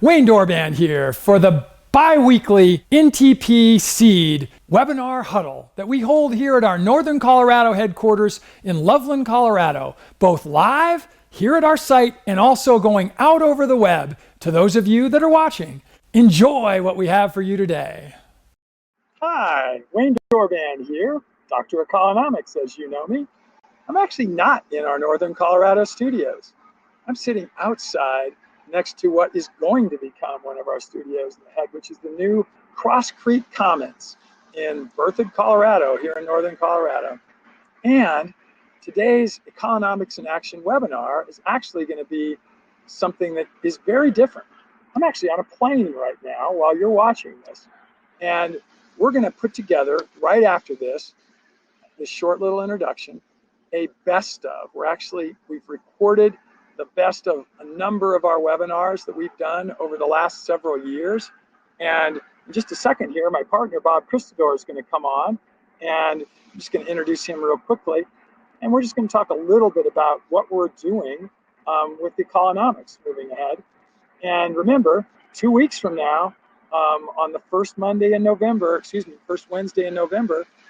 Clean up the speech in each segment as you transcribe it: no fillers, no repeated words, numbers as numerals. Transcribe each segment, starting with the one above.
Wayne Doorband here for the bi-weekly NTP CEED webinar huddle that we hold here at our Northern Colorado headquarters in Loveland, Colorado, both live here at our site and also going out over the web to those of you that are watching. Enjoy what we have for you today. Hi, Wayne Doorband here, Doctor of Colonomics, as you know me. I'm actually not in our Northern Colorado studios. I'm sitting outside next to what is going to become one of our studios in the head, which is the new Cross Creek Commons in Berthoud, Colorado, here in Northern Colorado. And today's Economics in Action webinar is actually going to be something that is very different. I'm actually on a plane right now while you're watching this. And we're going to put together, right after this short little introduction, a best of. We've recorded the best of a number of our webinars that we've done over the last several years. And in just a second here, my partner, Bob Christador, is going to come on, and I'm just going to introduce him real quickly. And we're just going to talk a little bit about what we're doing with Economics moving ahead. And remember, 2 weeks from now, on the first Wednesday in November,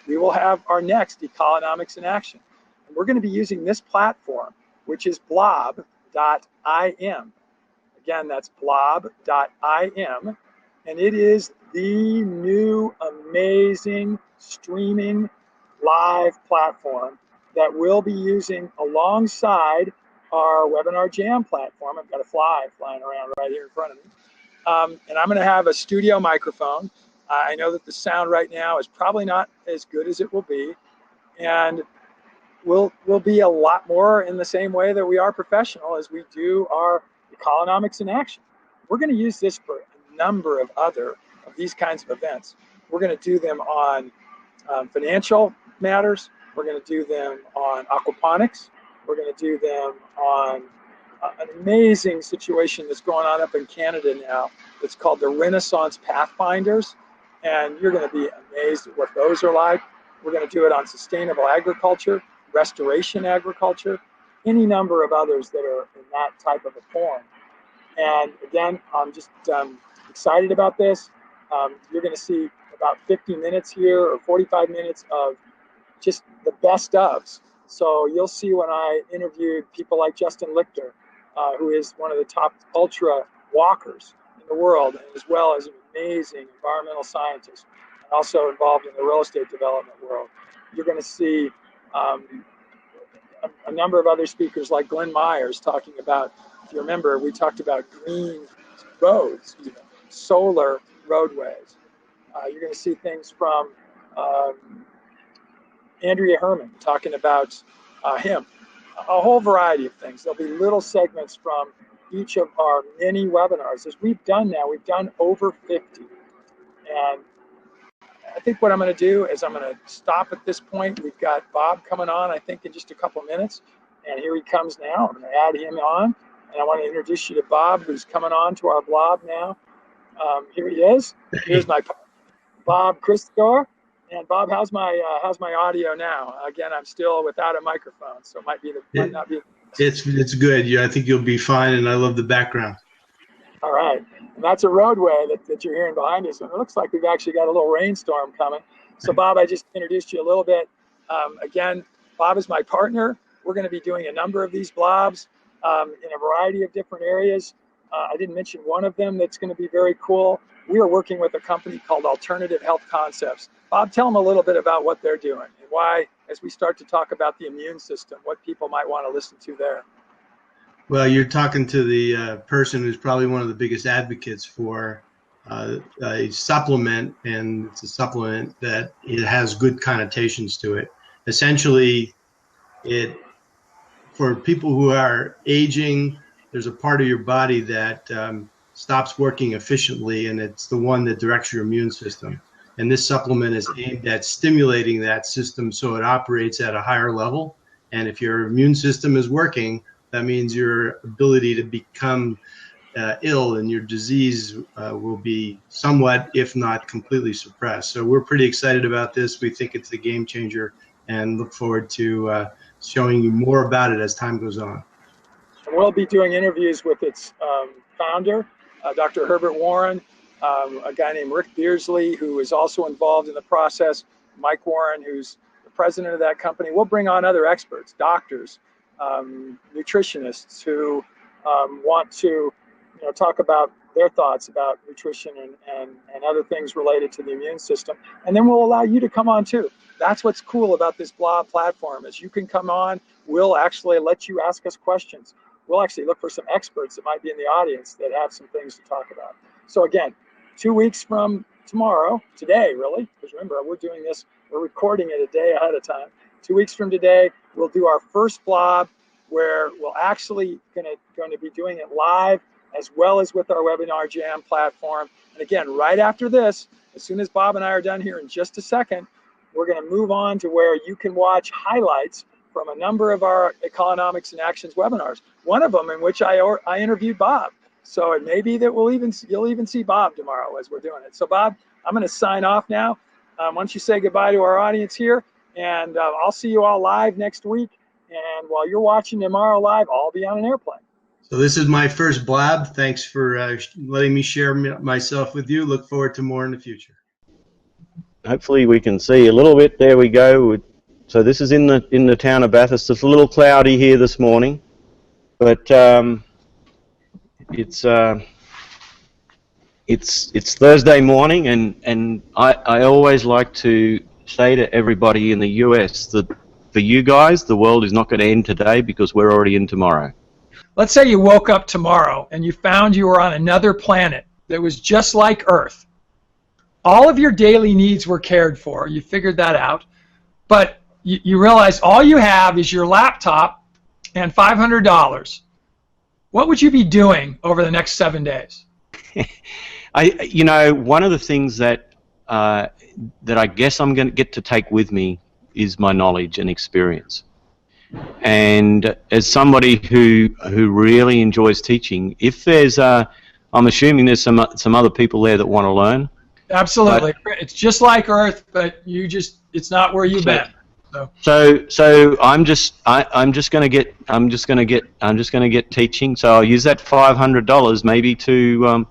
we will have our next Economics in Action. And we're going to be using this platform, which is blob.im. Again, that's blob.im. And it is the new amazing streaming live platform that we'll be using alongside our Webinar Jam platform. I've got a fly flying around right here in front of me. And I'm going to have a studio microphone. I know that the sound right now is probably not as good as it will be. And we'll be a lot more in the same way that we are professional as we do our Economics in Action. We're going to use this for a number of these kinds of events. We're going to do them on financial matters. We're going to do them on aquaponics. We're going to do them on an amazing situation that's going on up in Canada now. It's called the Renaissance Pathfinders. And you're going to be amazed at what those are like. We're going to do it on sustainable agriculture, restoration agriculture, any number of others that are in that type of a form. And again, I'm just excited about this. You're going to see about 50 minutes here or 45 minutes of just the best ofs. So you'll see when I interviewed people like Justin Lichter, who is one of the top ultra walkers in the world, and as well as an amazing environmental scientist, and also involved in the real estate development world. You're going to see a number of other speakers like Glenn Myers talking about, if you remember, we talked about green roads, solar roadways. You're going to see things from Andrea Herman talking about hemp, a whole variety of things. There'll be little segments from each of our many webinars. As we've done over 50. And I think what I'm going to do is I'm going to stop at this point. We've got Bob coming on, I think, in just a couple minutes. And here he comes now. I'm going to add him on. And I want to introduce you to Bob, who's coming on to our blog now. Here he is. Here's my Bob Christador. And Bob, how's my audio now? Again, I'm still without a microphone, so it might not be. It's good. Yeah, I think you'll be fine, and I love the background. All right, and that's a roadway that you're hearing behind us, and it looks like we've actually got a little rainstorm coming. So, Bob, I just introduced you a little bit. Again, Bob is my partner. We're going to be doing a number of these blobs in a variety of different areas. I didn't mention one of them that's going to be very cool. We are working with a company called Alternative Health Concepts. Bob, tell them a little bit about what they're doing and why, as we start to talk about the immune system, what people might want to listen to there. Well, you're talking to the person who's probably one of the biggest advocates for a supplement, and it's a supplement that it has good connotations to it. Essentially, for people who are aging, there's a part of your body that stops working efficiently, and it's the one that directs your immune system. And this supplement is aimed at stimulating that system so it operates at a higher level. And if your immune system is working, that means your ability to become ill and your disease will be somewhat, if not completely, suppressed. So we're pretty excited about this. We think it's a game changer and look forward to showing you more about it as time goes on. And we'll be doing interviews with its founder, Dr. Herbert Warren, a guy named Rick Beersley, who is also involved in the process, Mike Warren, who's the president of that company. We'll bring on other experts, doctors, nutritionists who want to talk about their thoughts about nutrition and other things related to the immune system. And then we'll allow you to come on too. That's what's cool about this blog platform is you can come on. We'll actually let you ask us questions. We'll actually look for some experts that might be in the audience that have some things to talk about. So again, 2 weeks from tomorrow, today really, because remember we're doing this, we're recording it a day ahead of time. 2 weeks from today, we'll do our first blog where we'll actually going to be doing it live as well as with our Webinar Jam platform. And again, right after this, as soon as Bob and I are done here in just a second, we're going to move on to where you can watch highlights from a number of our Economics in Actions webinars. One of them in which I interviewed Bob. So it may be that you'll even see Bob tomorrow as we're doing it. So Bob, I'm going to sign off now. Why don't you say goodbye to our audience here, and I'll see you all live next week. And while you're watching tomorrow live, I'll be on an airplane. So this is my first blab. Thanks for letting me share myself with you. Look forward to more in the future. Hopefully we can see a little bit. There we go. So this is in the town of Bathurst. It's a little cloudy here this morning, but it's Thursday morning, and I always like to say to everybody in the US that for you guys, the world is not going to end today because we're already in tomorrow. Let's say you woke up tomorrow and you found you were on another planet that was just like Earth. All of your daily needs were cared for. You figured that out. But you realize all you have is your laptop and $500. What would you be doing over the next 7 days? One of the things that I guess I'm going to get to take with me is my knowledge and experience. And as somebody who really enjoys teaching, if there's I'm assuming there's some other people there that want to learn. Absolutely, it's just like Earth, but it's not where you've been. So I'm just going to get teaching. So I'll use that $500 maybe to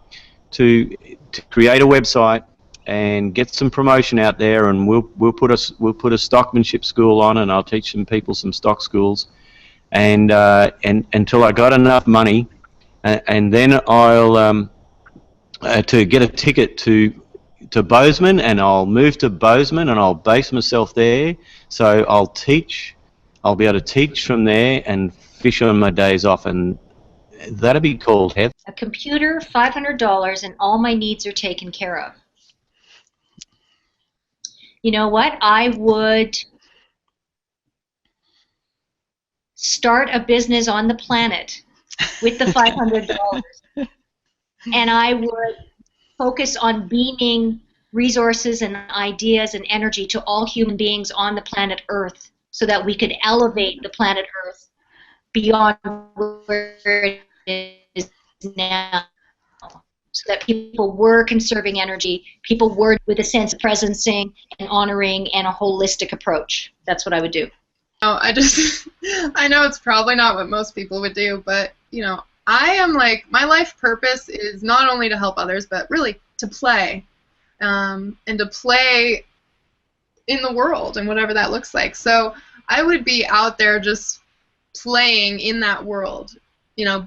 create a website and get some promotion out there, and we'll put a stockmanship school on, and I'll teach some people some stock schools, and until I got enough money, and then I'll to get a ticket to Bozeman, and I'll move to Bozeman, and I'll base myself there. So I'll be able to teach from there and fish on my days off, and that'll be called heaven. A computer, $500, and all my needs are taken care of. You know what? I would start a business on the planet with the $500, and I would focus on beaming resources and ideas and energy to all human beings on the planet Earth so that we could elevate the planet Earth beyond where it is now. So that people were conserving energy, people were with a sense of presencing and honoring and a holistic approach. That's what I would do. I know it's probably not what most people would do, but, I am like, my life purpose is not only to help others, but really to play, and to play in the world and whatever that looks like. So I would be out there just playing in that world.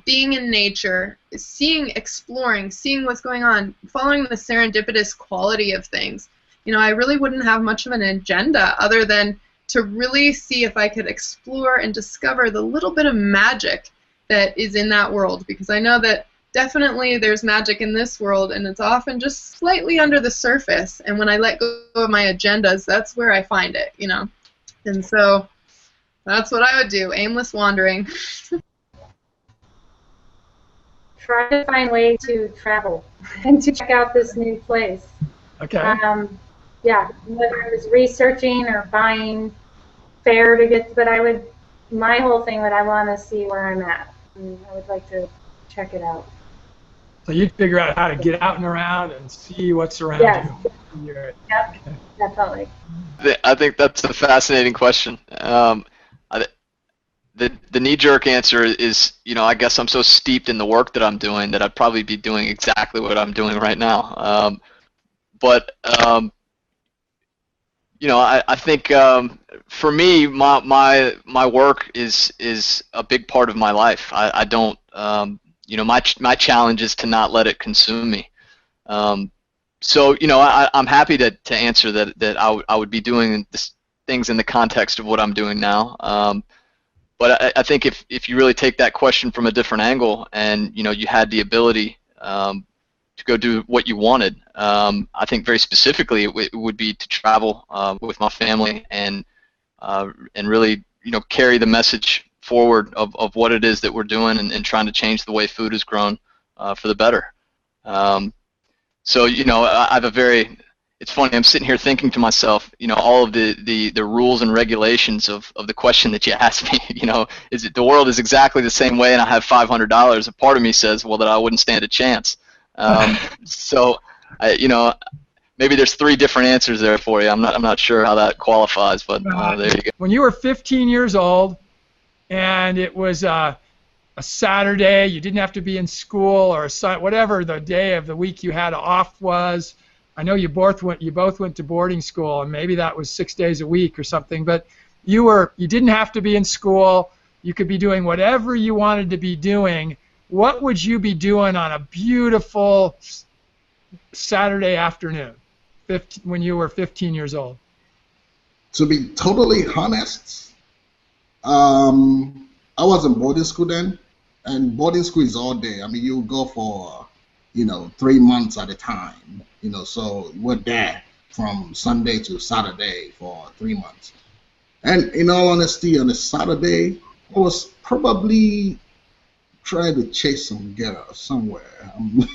Being in nature, exploring, seeing what's going on, following the serendipitous quality of things. I really wouldn't have much of an agenda other than to really see if I could explore and discover the little bit of magic that is in that world, because I know that definitely there's magic in this world, and it's often just slightly under the surface, and when I let go of my agendas, that's where I find it, And so that's what I would do, aimless wandering. Try to find ways to travel and to check out this new place. Okay. Yeah, whether it was researching or buying fare to get, but my whole thing would I want to see where I'm at. And I would like to check it out. So you'd figure out how to get out and around and see what's around you. Yep, definitely. I think that's a fascinating question. the knee-jerk answer is, I guess I'm so steeped in the work that I'm doing that I'd probably be doing exactly what I'm doing right now. But I think for me, my work is a big part of my life. I don't, my challenge is to not let it consume me. So I'm happy to answer that I would be doing things in the context of what I'm doing now. But I think if you really take that question from a different angle, and you had the ability to go do what you wanted, I think very specifically it would be to travel with my family and really carry the message forward of what it is that we're doing and trying to change the way food is grown for the better. So I have a very, it's funny, I'm sitting here thinking to myself, all of the rules and regulations of the question that you asked me, is it the world is exactly the same way and I have $500? A part of me says, well, that I wouldn't stand a chance. So, maybe there's 3 different answers there for you. I'm not sure how that qualifies, but there you go. When you were 15 years old and it was a Saturday, you didn't have to be in school, or whatever the day of the week you had off was. I know you both went to boarding school, and maybe that was 6 days a week or something, but you didn't have to be in school. You could be doing whatever you wanted to be doing. What would you be doing on a beautiful Saturday afternoon when you were 15 years old? To be totally honest, I was in boarding school then, and boarding school is all day. I mean, you go for 3 months at a time, so we're there from Sunday to Saturday for 3 months. And in all honesty, on a Saturday, I was probably trying to chase some girl somewhere. I'm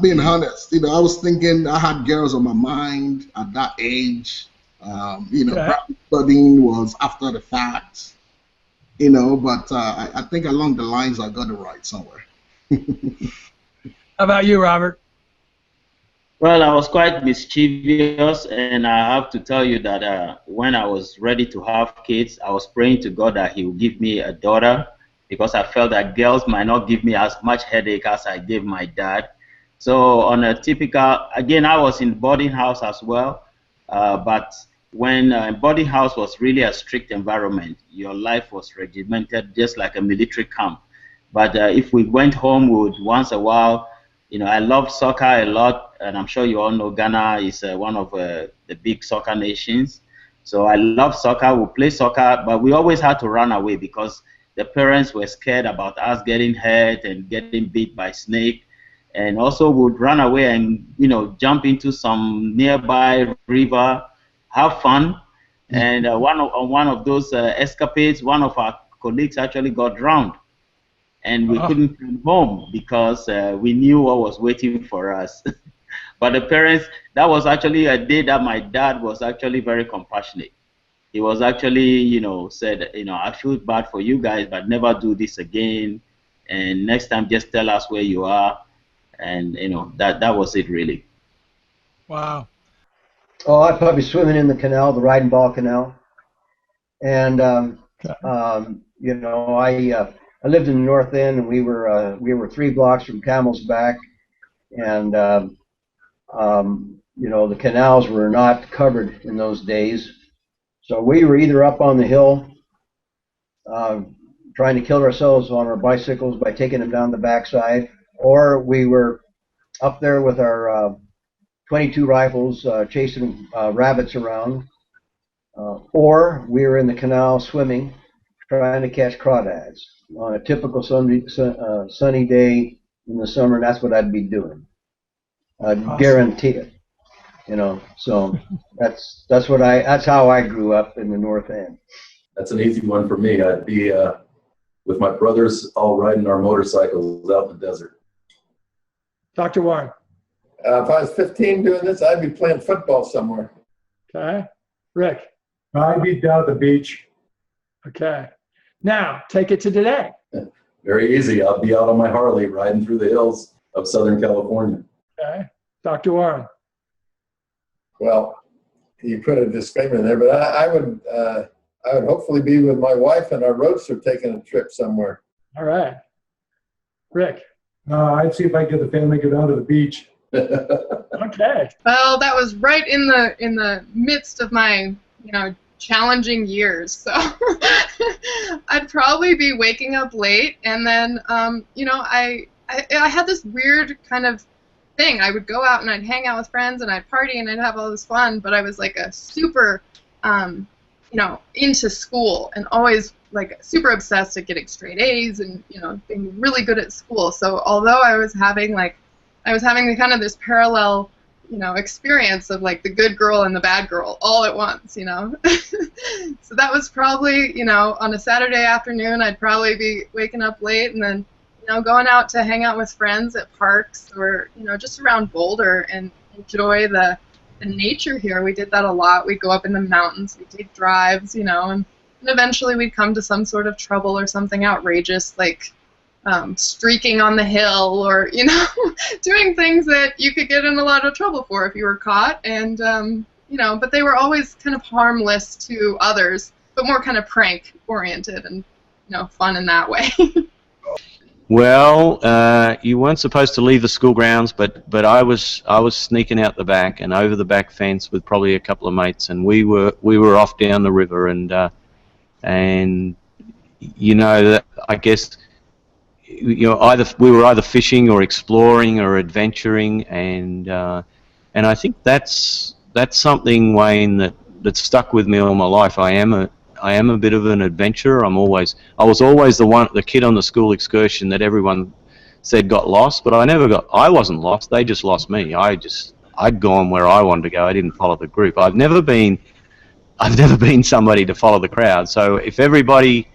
being honest. I was thinking I had girls on my mind at that age. Studying was after the fact, but I think along the lines I got it right somewhere. How about you, Robert? Well, I was quite mischievous, and I have to tell you that when I was ready to have kids, I was praying to God that He would give me a daughter, because I felt that girls might not give me as much headache as I gave my dad. So on a typical, again, I was in boarding house as well, but when boarding house was really a strict environment, your life was regimented just like a military camp. But if we went home, we would once a while, I love soccer a lot, and I'm sure you all know Ghana is one of the big soccer nations. So I love soccer, we play soccer, but we always had to run away because the parents were scared about us getting hurt and getting bit by snake. And also would run away and, jump into some nearby river, have fun. And on one of those escapades, one of our colleagues actually got drowned. And we couldn't come home because we knew what was waiting for us. But the parents, that was actually a day that my dad was actually very compassionate. He was actually, said, I feel bad for you guys, but never do this again. And next time, just tell us where you are. And, that was it, really. Wow. Oh, I'd probably be swimming in the canal, the Reidenball Canal. And, I lived in the North End, and we were 3 blocks from Camel's Back. And, the canals were not covered in those days. So we were either up on the hill trying to kill ourselves on our bicycles by taking them down the backside, or we were up there with our 22 rifles chasing rabbits around, or we were in the canal swimming trying to catch crawdads on a typical sunny day in the summer. And that's what I'd be doing. I'd guarantee it. So that's how I grew up in the North End. That's an easy one for me. I'd be with my brothers all riding our motorcycles out in the desert. Dr. Warren. If I was 15 doing this, I'd be playing football somewhere. Okay. Rick. I'd be down at the beach. Okay. Now, take it to today. Very easy. I'll be out on my Harley riding through the hills of Southern California. Okay. Dr. Warren. Well, you put a disclaimer in there, but I would hopefully be with my wife and our roadster taking a trip somewhere. All right. Rick. I'd see if I could get the family to go down to the beach. Okay. Well, that was right in the midst of my, challenging years. So I'd probably be waking up late, and then, I had this weird kind of thing. I would go out and I'd hang out with friends and I'd party and I'd have all this fun, but I was like a super, into school and always like super obsessed at getting straight A's and, being really good at school. So although I was having kind of this parallel, experience of like the good girl and the bad girl all at once, So that was probably, on a Saturday afternoon, I'd probably be waking up late and then, going out to hang out with friends at parks or, just around Boulder and enjoy the nature here. We did that a lot. We'd go up in the mountains, we'd take drives, and eventually we'd come to some sort of trouble or something outrageous like streaking on the hill or, doing things that you could get in a lot of trouble for if you were caught. And, but they were always kind of harmless to others, but more kind of prank oriented and, fun in that way. Well, you weren't supposed to leave the school grounds, but I was sneaking out the back and over the back fence with probably a couple of mates, and we were off down the river, and I guess either we were either fishing or exploring or adventuring, and I think that's something, Wayne, that stuck with me all my life. I am a bit of an adventurer. I was always the kid on the school excursion that everyone said got lost, but I wasn't lost. They just lost me. I'd gone where I wanted to go. I didn't follow the group. I've never been somebody to follow the crowd. So if everybody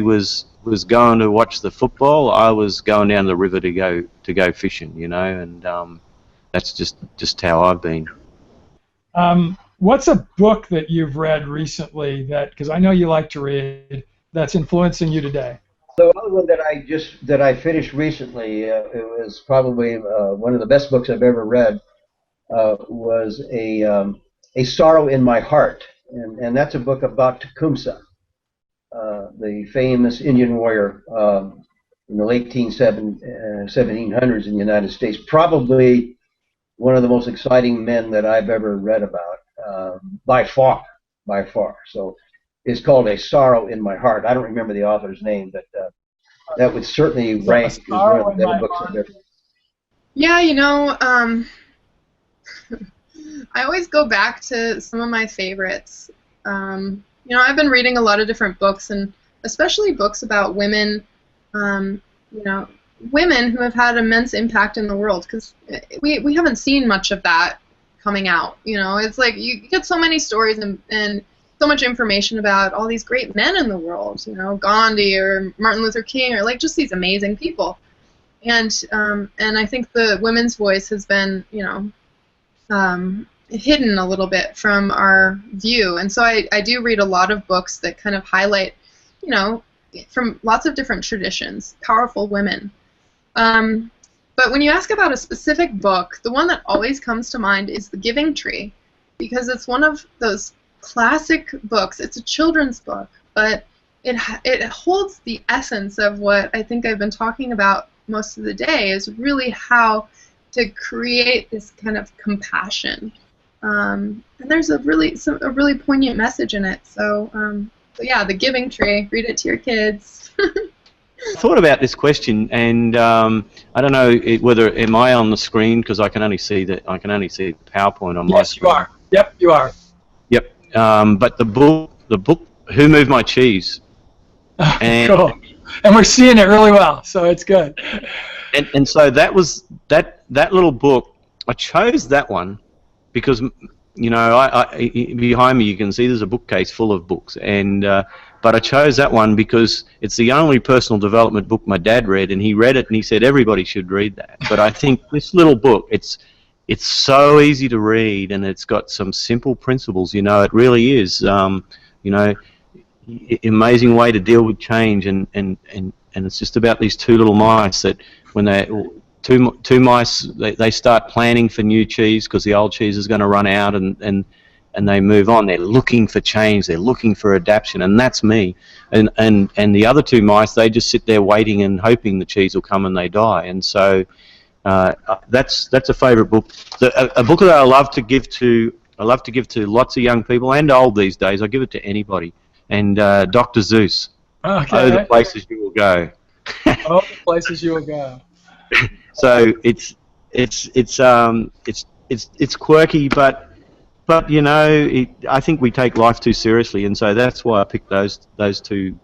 was going to watch the football, I was going down the river to go fishing, and that's just how I've been. What's a book that you've read recently because I know you like to read, that's influencing you today? The other one that I finished recently, it was probably one of the best books I've ever read, was A Sorrow in My Heart, and that's a book about Tecumseh, the famous Indian warrior in the late 1700s in the United States. Probably one of the most exciting men that I've ever read about, by far. So it's called A Sorrow in My Heart. I don't remember the author's name, but that would certainly rank as one of the better books I've ever read. Yeah, I always go back to some of my favorites. I've been reading a lot of different books, and especially books about women, women who have had immense impact in the world, because we haven't seen much of that coming out. It's like you get so many stories and so much information about all these great men in the world, Gandhi or Martin Luther King, or like just these amazing people. And I think the women's voice has been, hidden a little bit from our view. And so I do read a lot of books that kind of highlight, from lots of different traditions, powerful women. But when you ask about a specific book, the one that always comes to mind is The Giving Tree, because it's one of those classic books. It's a children's book, but it holds the essence of what I think I've been talking about most of the day, is really how to create this kind of compassion. And there's a really poignant message in it. So yeah, The Giving Tree. Read it to your kids. I thought about this question, and I don't know whether am I on the screen, because I can only see the PowerPoint on my screen. Yes, you are. Yep, you are. Yep. But the book, Who Moved My Cheese? And, cool. And we're seeing it really well, so it's good. And so that was that little book. I chose that one because behind me you can see there's a bookcase full of books, and but I chose that one because it's the only personal development book my dad read, and he read it and he said everybody should read that. But I think this little book, it's so easy to read, and it's got some simple principles. It really is. Amazing way to deal with change, and it's just about these two little mice that when they two mice, they start planning for new cheese because the old cheese is going to run out, and they move on. They're looking for change. They're looking for adaptation, and that's me. And the other two mice, they just sit there waiting and hoping the cheese will come, and they die. And so that's a favourite book. A book that I love to give to lots of young people and old these days. I give it to anybody. And Dr. Zeus. Okay. Oh, the places you will go. Oh, the places you will go. So it's quirky, but you know, I think we take life too seriously, and so that's why I picked those two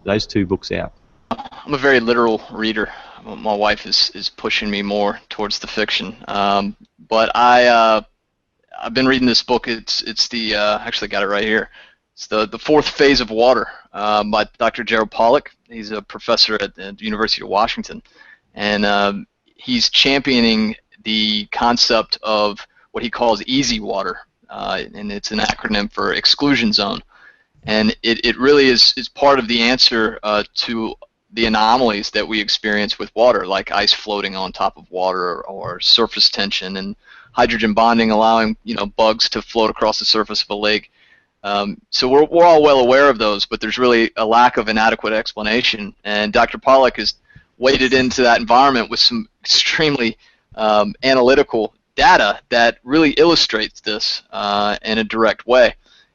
books out. I'm a very literal reader. My wife is pushing me more towards the fiction, but I've been reading this book. It's the actually got it right here. It's the Fourth Phase of Water by Dr. Gerald Pollack. He's a professor at the University of Washington, and he's championing the concept of what he calls easy water, and it's an acronym for exclusion zone. And it really is part of the answer to the anomalies that we experience with water, like ice floating on top of water, or surface tension, and hydrogen bonding allowing bugs to float across the surface of a lake. So we're all well aware of those, but there's really a lack of an adequate explanation. And Dr. Pollack has waded into that environment with some extremely analytical data that really illustrates this in a direct way.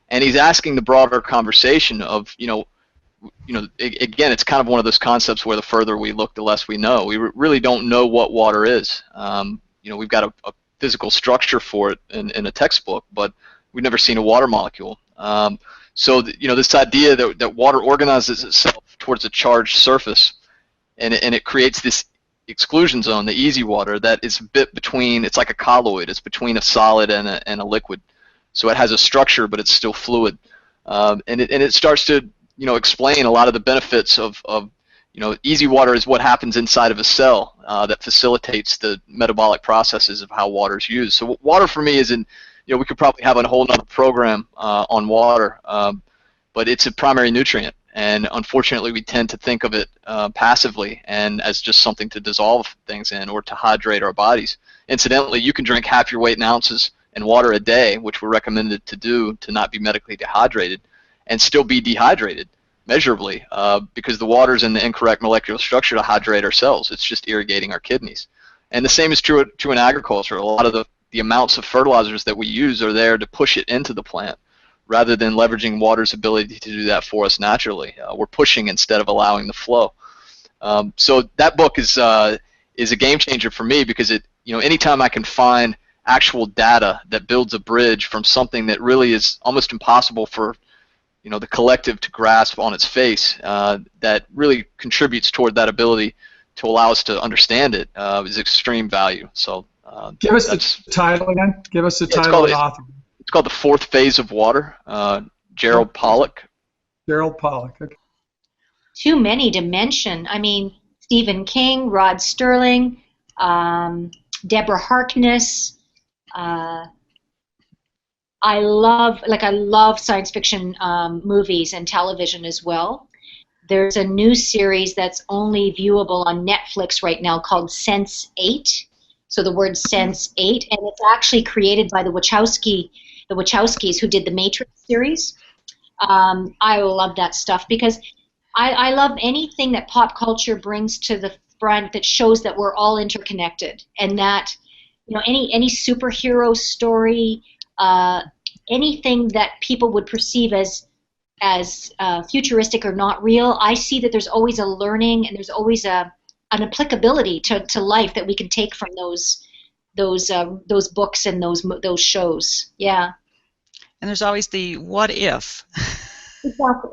And he's asking the broader conversation of, again, it's kind of one of those concepts where the further we look, the less we know. We really don't know what water is. We've got a physical structure for it in a textbook, but we've never seen a water molecule. So this idea that water organizes itself towards a charged surface, and it creates this exclusion zone, the easy water, that is a bit between, it's like a colloid, it's between a solid and a liquid. So it has a structure, but it's still fluid. And it starts to explain a lot of the benefits of easy water is what happens inside of a cell that facilitates the metabolic processes of how water is used. So water for me is we could probably have a whole nother program on water, but it's a primary nutrient. And unfortunately, we tend to think of it passively and as just something to dissolve things in or to hydrate our bodies. Incidentally, you can drink half your weight in ounces in water a day, which we're recommended to do to not be medically dehydrated, and still be dehydrated measurably because the water's in the incorrect molecular structure to hydrate our cells. It's just irrigating our kidneys. And the same is true in agriculture. A lot of the amounts of fertilizers that we use are there to push it into the plant, rather than leveraging water's ability to do that for us naturally. We're pushing instead of allowing the flow. So that book is a game changer for me because anytime I can find actual data that builds a bridge from something that really is almost impossible for the collective to grasp on its face, that really contributes toward that ability to allow us to understand it, is extreme value. So give us the title again. Give us the title and author. It's called The Fourth Phase of Water, Gerald Pollack. Gerald Pollack. Okay. Too many to mention. I mean, Stephen King, Rod Sterling, Deborah Harkness. I love science fiction movies and television as well. There's a new series that's only viewable on Netflix right now called Sense8. So the word Sense8, and it's actually created by the Wachowskis who did the Matrix series. I love that stuff because I love anything that pop culture brings to the front that shows that we're all interconnected, and that any superhero story, anything that people would perceive as futuristic or not real, I see that there's always a learning and there's always an applicability to life that we can take from those books and those shows. Yeah. And there's always the what if.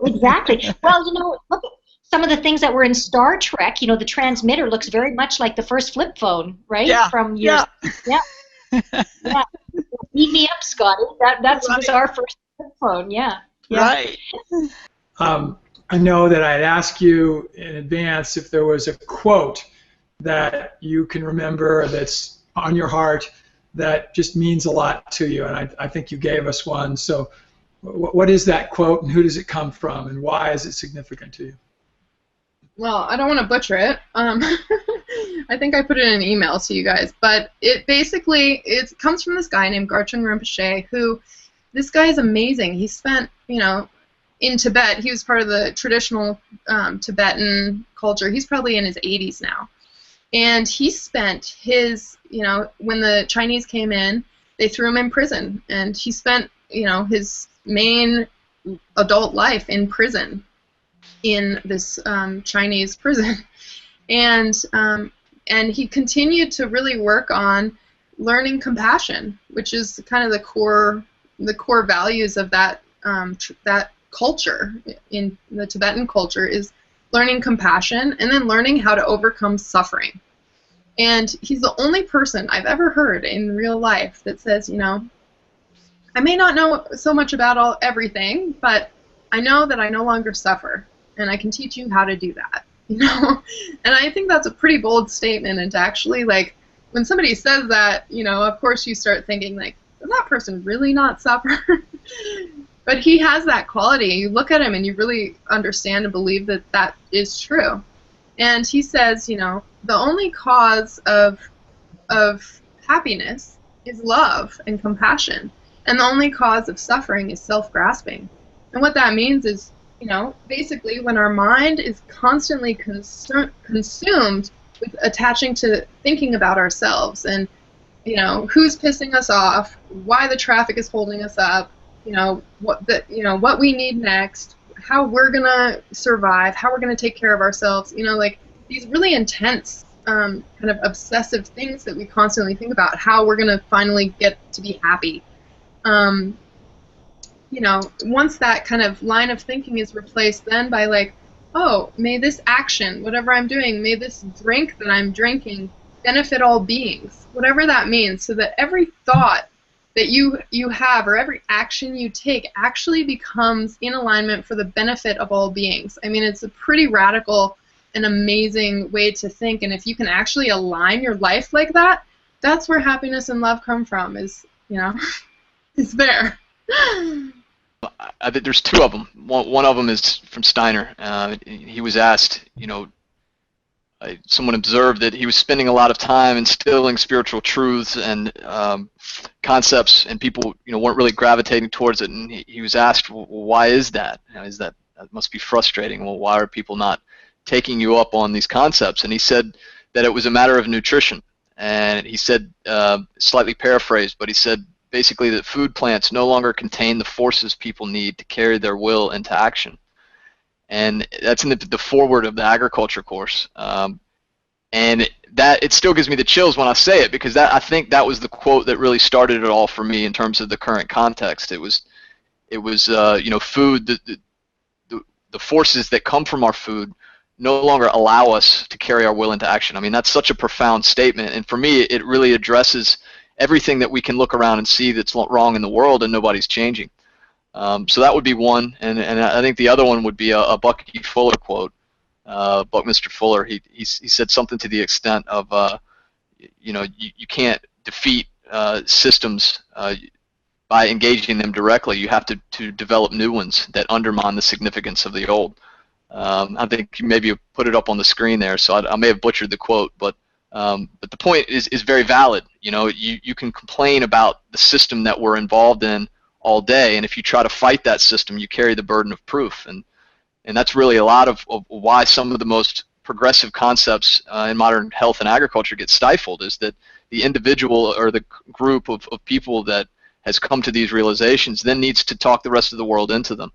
Exactly. Well, look at some of the things that were in Star Trek. The transmitter looks very much like the first flip phone, right? Yeah. From years. Yeah. Yeah. Beat me up, Scotty. That was our first flip phone. Yeah. Right. I know that I'd ask you in advance if there was a quote that you can remember that's on your heart that just means a lot to you, and I think you gave us one. So what is that quote, and who does it come from, and why is it significant to you? Well, I don't want to butcher it. I think I put it in an email to you guys, but it basically comes from this guy named Garchen Rinpoche, who, this guy is amazing. He spent, in Tibet, he was part of the traditional Tibetan culture. He's probably in his 80s now. And he spent his, when the Chinese came in, they threw him in prison. And he spent, his main adult life in prison, in this Chinese prison. And he continued to really work on learning compassion, which is kind of the core values of that that culture in the Tibetan culture, is learning compassion and then learning how to overcome suffering. And he's the only person I've ever heard in real life that says, I may not know so much about everything, but I know that I no longer suffer, and I can teach you how to do that. And I think that's a pretty bold statement. And to actually, like, when somebody says that, of course you start thinking, like, does that person really not suffer? But he has that quality. You look at him and you really understand and believe that that is true. And he says, the only cause of happiness is love and compassion, and the only cause of suffering is self-grasping. And what that means is, basically when our mind is constantly consumed with attaching to thinking about ourselves and, who's pissing us off, why the traffic is holding us up, what we need next, how we're gonna survive, how we're gonna take care of ourselves, like these really intense kind of obsessive things that we constantly think about, how we're gonna finally get to be happy. Once that kind of line of thinking is replaced then by, like, oh, may this action, whatever I'm doing, may this drink that I'm drinking benefit all beings, whatever that means, so that every thought that you have or every action you take actually becomes in alignment for the benefit of all beings. I mean, it's a pretty radical and amazing way to think, and if you can actually align your life like that, that's where happiness and love come from, is, is there. I think there's two of them. One of them is from Steiner. He was asked, someone observed that he was spending a lot of time instilling spiritual truths and concepts, and people, weren't really gravitating towards it. And he was asked, well, why is that? That must be frustrating. Well, why are people not taking you up on these concepts? And he said that it was a matter of nutrition. And he said, slightly paraphrased, but he said, basically, that food plants no longer contain the forces people need to carry their will into action. And that's in the foreword of the agriculture course. And it still gives me the chills when I say it, because I think that was the quote that really started it all for me in terms of the current context. It was food, the forces that come from our food no longer allow us to carry our will into action. I mean, that's such a profound statement, and for me, it really addresses everything that we can look around and see that's wrong in the world and nobody's changing. So that would be one, and I think the other one would be a Bucky Fuller quote. Buckminster Fuller, he said something to the extent of, you can't defeat systems by engaging them directly. You have to develop new ones that undermine the significance of the old. I think maybe you put it up on the screen there, so I may have butchered the quote, but the point is very valid. You can complain about the system that we're involved in all day, and if you try to fight that system, you carry the burden of proof, and that's really a lot of why some of the most progressive concepts in modern health and agriculture get stifled, is that the individual or the group of people that has come to these realizations then needs to talk the rest of the world into them.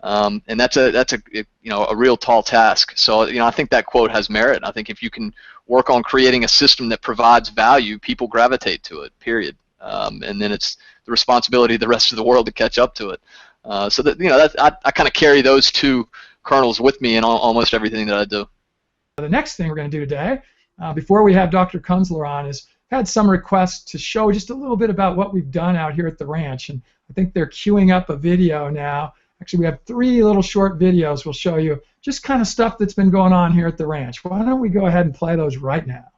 And that's a real tall task. So I think that quote has merit. I think if you can work on creating a system that provides value, people gravitate to it. Period. And then it's the responsibility of the rest of the world to catch up to it. So that I kind of carry those two kernels with me in almost everything that I do. The next thing we're going to do today, before we have Dr. Kunzler on, is had some requests to show just a little bit about what we've done out here at the ranch, and I think they're queuing up a video now. Actually, we have 3 little short videos we'll show you, just kind of stuff that's been going on here at the ranch. Why don't we go ahead and play those right now?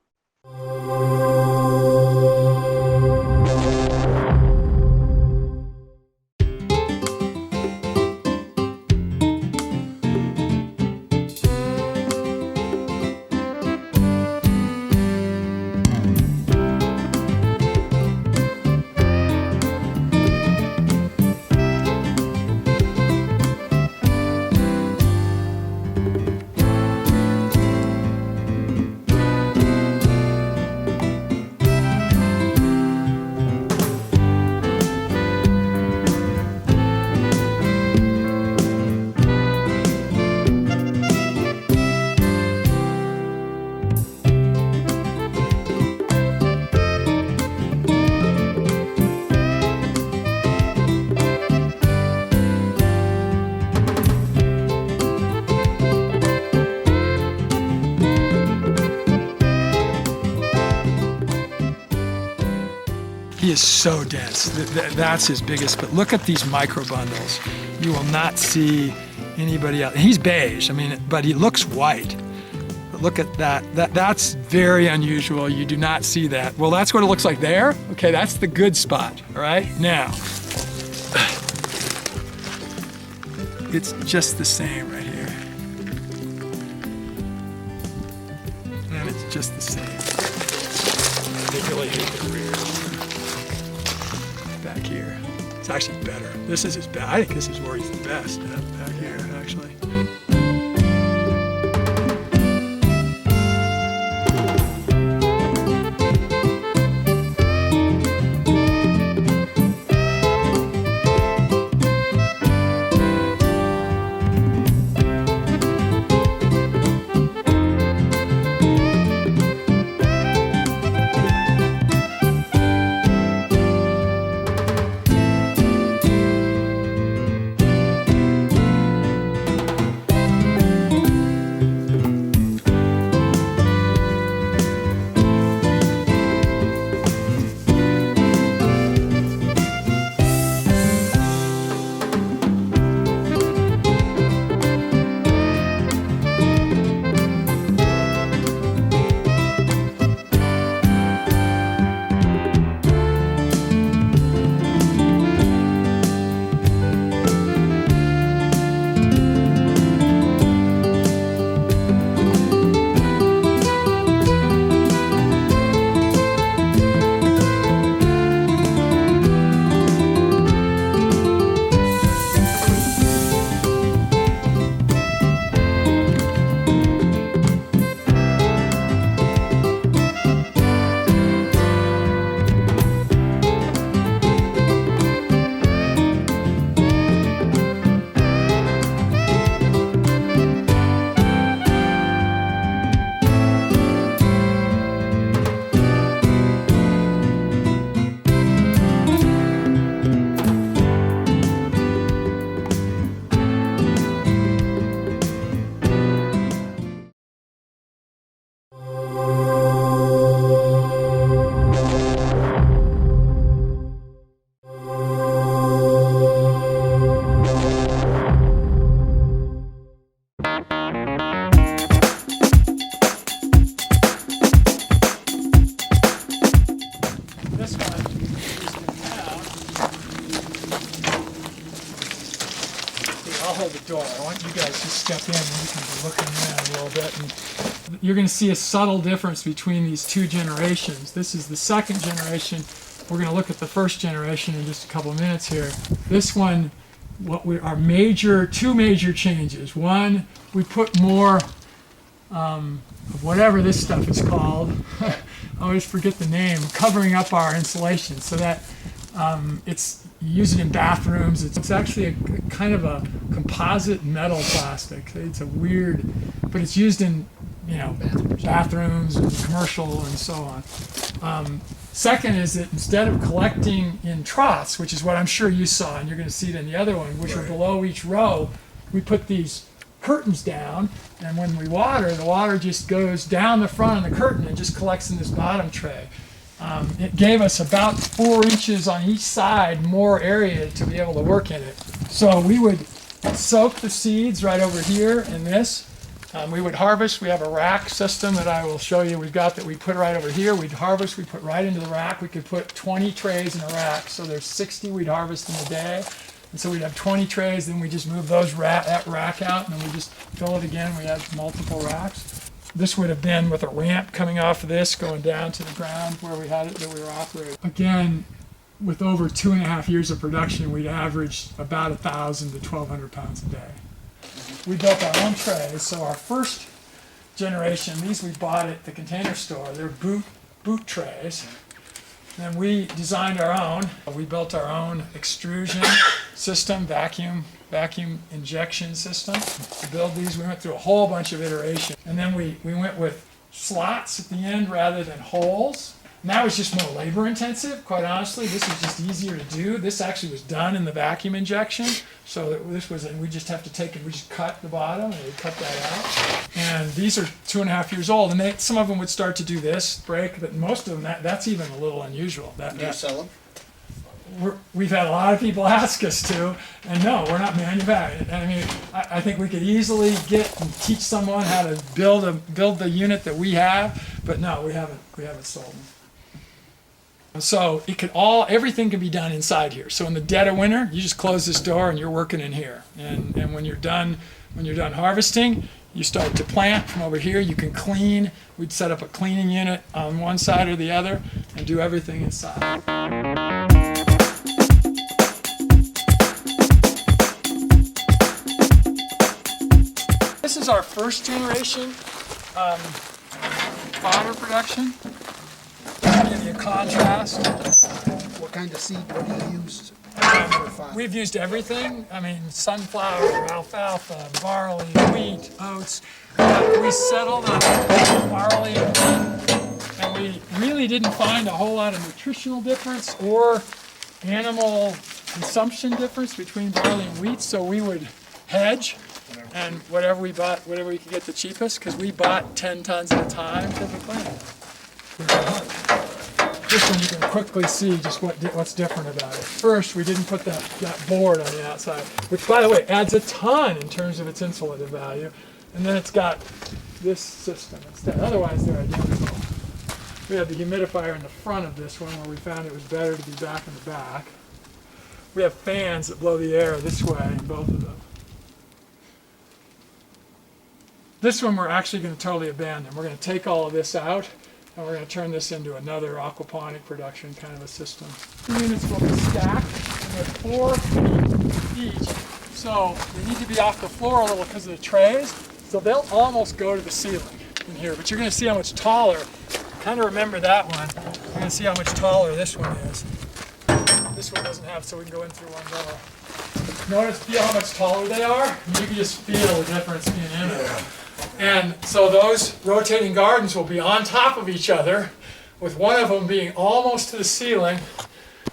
is so dense. That's his biggest, but look at these micro bundles. You will not see anybody else. He's beige, I mean, but he looks white. But look at that. That's very unusual. You do not see that. Well, that's what it looks like there. Okay, that's the good spot, all right? Now, it's just the same right here. And it's just the same. They really hate the rear. Back here. It's actually better. This is his best. I think this is where he's the best. Back here, actually. I'll hold the door. I want you guys to step in and you can be looking around a little bit. And you're going to see a subtle difference between these two generations. This is the second generation. We're going to look at the first generation in just a couple of minutes here. This one, two major changes. One, we put more of whatever this stuff is called. I always forget the name, covering up our insulation so that you use it in bathrooms. It's actually a kind of a composite metal plastic. It's a weird, but it's used in bathrooms and commercial and so on. Second is that instead of collecting in troughs, which is what I'm sure you saw, and you're going to see it in the other one, which are below each row, we put these curtains down, and when we water, the water just goes down the front of the curtain and just collects in this bottom tray. It gave us about 4 inches on each side more area to be able to work in it. So we would soak the seeds right over here in this. We would harvest. We have a rack system that I will show you. We've got that we put right over here. We'd harvest. We put right into the rack. We could put 20 trays in a rack. So there's 60 we'd harvest in a day. And so we'd have 20 trays. Then we just move that rack out, and then we just fill it again. We have multiple racks. This would have been with a ramp coming off of this, going down to the ground where we had it, that we were operating. Again, with over 2.5 years of production, we'd averaged about 1,000 to 1,200 pounds a day. We built our own trays. So our first generation, these we bought at the Container Store. They're boot trays. And we designed our own. We built our own extrusion system, vacuum injection system. To build these, we went through a whole bunch of iterations. And then we went with slots at the end rather than holes. And that was just more labor intensive, quite honestly. This was just easier to do. This actually was done in the vacuum injection. So we just have to take it, we just cut the bottom and we cut that out. And these are 2.5 years old. And some of them would start to do this, break, but most of them, that's even a little unusual. Do you sell them? we've had a lot of people ask us to, and no, we're not manufacturing. I mean, I think we could easily get and teach someone how to build the unit that we have, but no, we haven't sold them. So everything can be done inside here. So in the dead of winter, you just close this door and you're working in here. And when you're done harvesting, you start to plant from over here. You can clean. We'd set up a cleaning unit on one side or the other and do everything inside. This is our first generation fodder production. To give you a contrast. What kind of seed? What do you use? We've used everything. I mean, sunflower, alfalfa, barley, wheat, oats. We settled on barley and wheat, and we really didn't find a whole lot of nutritional difference or animal consumption difference between barley and wheat, so we would hedge and whatever we could get the cheapest, because we bought 10 tons at a time typically. This one you can quickly see just what's different about it. First, we didn't put that board on the outside, which, by the way, adds a ton in terms of its insulative value. And then it's got this system instead. Otherwise, they're identical. We have the humidifier in the front of this one, where we found it was better to be back in the back. We have fans that blow the air this way in both of them. This one we're actually going to totally abandon. We're going to take all of this out, and we're going to turn this into another aquaponic production kind of a system. The units will be stacked, and they're 4 feet each. So they need to be off the floor a little because of the trays. So they'll almost go to the ceiling in here. But you're going to see how much taller. Kind of remember that one. You're going to see how much taller this one is. This one doesn't have, so we can go in through one door. Feel how much taller they are? You can just feel the difference being in it. And so those rotating gardens will be on top of each other, with one of them being almost to the ceiling.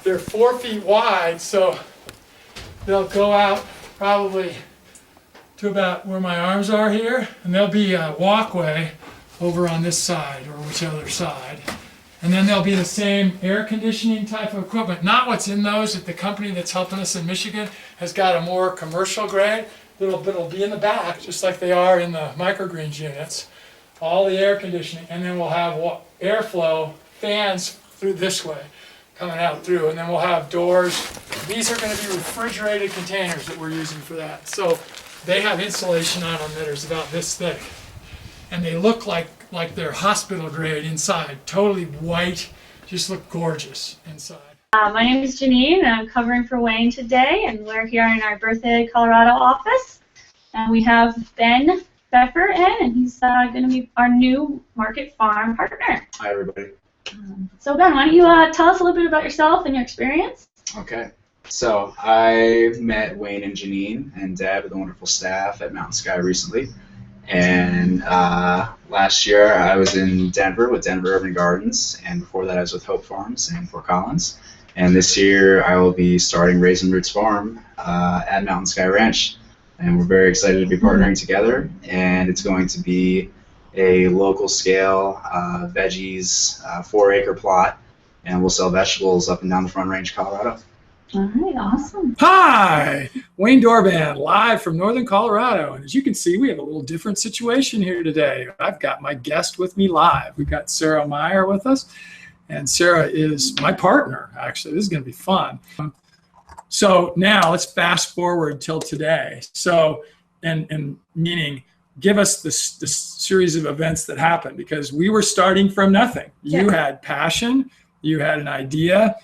They're 4 feet wide, so they'll go out probably to about where my arms are here, and there'll be a walkway over on this side or whichever side. And then there'll be the same air conditioning type of equipment. Not what's in those that the company that's helping us in Michigan has got a more commercial grade. It'll be in the back, just like they are in the microgreens units. All the air conditioning, and then we'll have airflow fans through this way, coming out through, and then we'll have doors. These are going to be refrigerated containers that we're using for that. So they have insulation on them that is about this thick, and they look like they're hospital grade inside, totally white, just look gorgeous inside. My name is Janine, and I'm covering for Wayne today, and we're here in our Berthoud, Colorado office. And we have Ben Becker in, and he's going to be our new Market Farm partner. Hi, everybody. So Ben, why don't you tell us a little bit about yourself and your experience? Okay. So I met Wayne and Janine and Deb and the wonderful staff at Mountain Sky recently. And last year I was in Denver with Denver Urban Gardens, and before that I was with Hope Farms in Fort Collins. And this year I will be starting Raisin Roots Farm at Mountain Sky Ranch. And we're very excited to be partnering together, and it's going to be a local scale veggies 4-acre plot, and we'll sell vegetables up and down the Front Range, Colorado. All right, awesome. Hi, Wayne Dorban, live from Northern Colorado. And as you can see, we have a little different situation here today. I've got my guest with me live. We've got Sarah Meyer with us, and Sarah is my partner, actually. This is going to be fun. So now let's fast forward till today. So, and meaning, give us this series of events that happened, because we were starting from nothing. You had passion, you had an idea,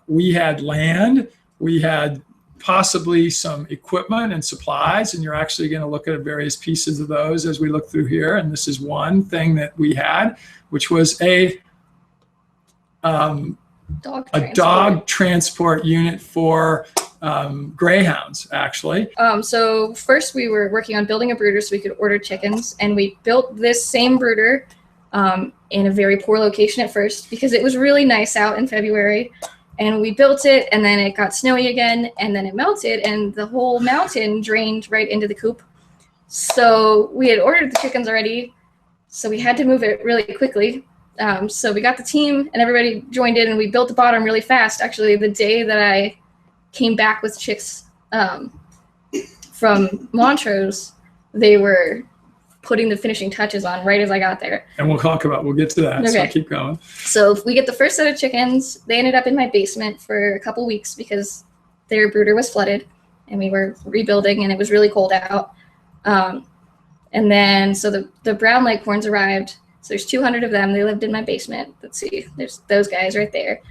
we had land, we had possibly some equipment and supplies, and you're actually going to look at various pieces of those as we look through here. And this is one thing that we had, which was a dog transport unit for greyhounds, actually. So first we were working on building a brooder so we could order chickens, and we built this same brooder in a very poor location at first because it was really nice out in February. And we built it, and then it got snowy again, and then it melted, and the whole mountain drained right into the coop. So we had ordered the chickens already, so we had to move it really quickly. So we got the team and everybody joined in and we built the bottom really fast. Actually, the day that I came back with chicks from Montrose, they were putting the finishing touches on right as I got there. And we'll get to that, so Okay. keep going. So we get the first set of chickens. They ended up in my basement for a couple weeks because their brooder was flooded and we were rebuilding and it was really cold out. And then, so the brown leghorns arrived. So there's 200 of them. They lived in my basement. Let's see, there's those guys right there.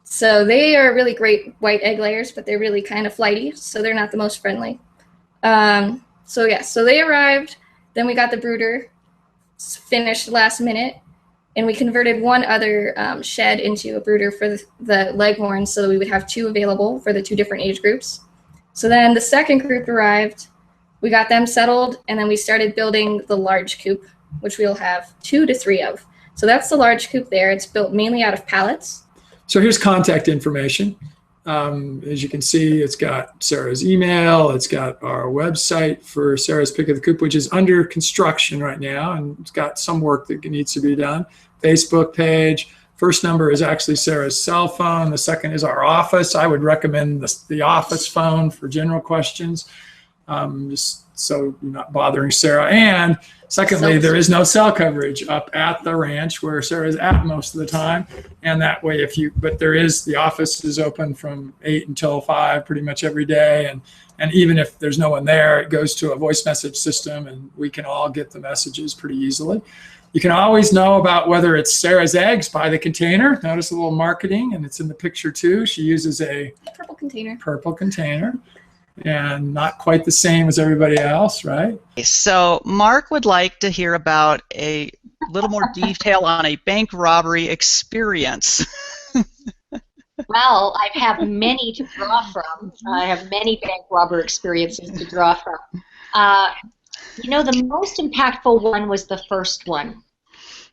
So they are really great white egg layers, but they're really kind of flighty, so they're not the most friendly. So yeah, so they arrived. Then we got the brooder finished last minute, and we converted one other shed into a brooder for the leghorns, so that we would have 2 available for the 2 different age groups. So then the second group arrived. We got them settled, and then we started building the large coop, which we'll have 2 to 3 of. So that's the large coop there. It's built mainly out of pallets. So here's contact information. As you can see, it's got Sarah's email. It's got our website for Sarah's Pick of the Coop, which is under construction right now, and it's got some work that needs to be done. Facebook page. First number is actually Sarah's cell phone. The second is our office. I would recommend the office phone for general questions. Just so you're not bothering Sarah. And secondly, there is no cell coverage up at the ranch where Sarah's at most of the time. And that way, but there is, the office is open from 8 until 5 pretty much every day. And even if there's no one there, it goes to a voice message system and we can all get the messages pretty easily. You can always know about whether it's Sarah's eggs by the container. Notice a little marketing, and it's in the picture too. She uses a purple container. And not quite the same as everybody else, right? So Mark would like to hear about a little more detail on a bank robbery experience. Well, I have many to draw from. I have many bank robber experiences to draw from. The most impactful one was the first one.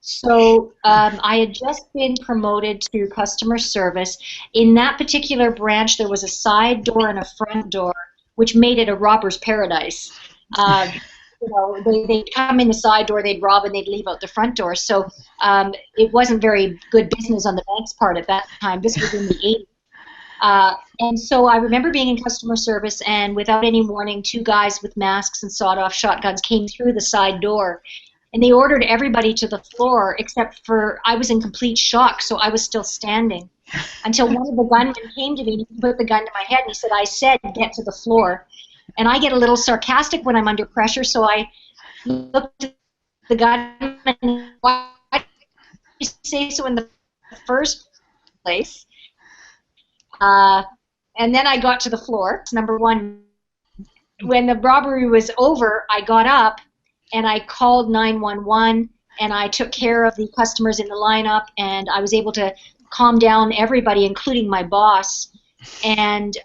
So I had just been promoted to customer service. In that particular branch, there was a side door and a front door, which made it a robber's paradise. They'd come in the side door, they'd rob, and they'd leave out the front door. So it wasn't very good business on the bank's part at that time. This was in the 80s. And so I remember being in customer service, and without any warning, 2 guys with masks and sawed-off shotguns came through the side door. And they ordered everybody to the floor, except for I was in complete shock, so I was still standing. Until one of the gunmen came to me and he put the gun to my head and he said, "I said get to the floor." And I get a little sarcastic when I'm under pressure, so I looked at the gunman, "Why did you say so in the first place?" And then I got to the floor. Number one, when the robbery was over, I got up and I called 911 and I took care of the customers in the lineup, and I was able to calm down everybody, including my boss. And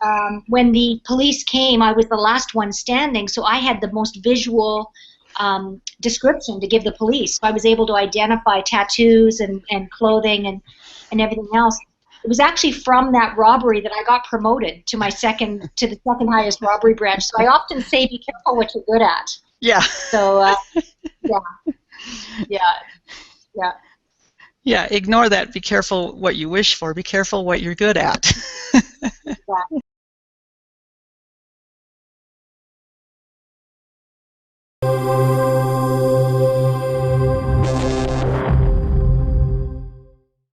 when the police came, I was the last one standing, so I had the most visual description to give the police. So I was able to identify tattoos and clothing and everything else. It was actually from that robbery that I got promoted to the second highest robbery branch. So I often say, be careful what you're good at. Yeah. So Yeah, ignore that. Be careful what you wish for. Be careful what you're good at. Yeah.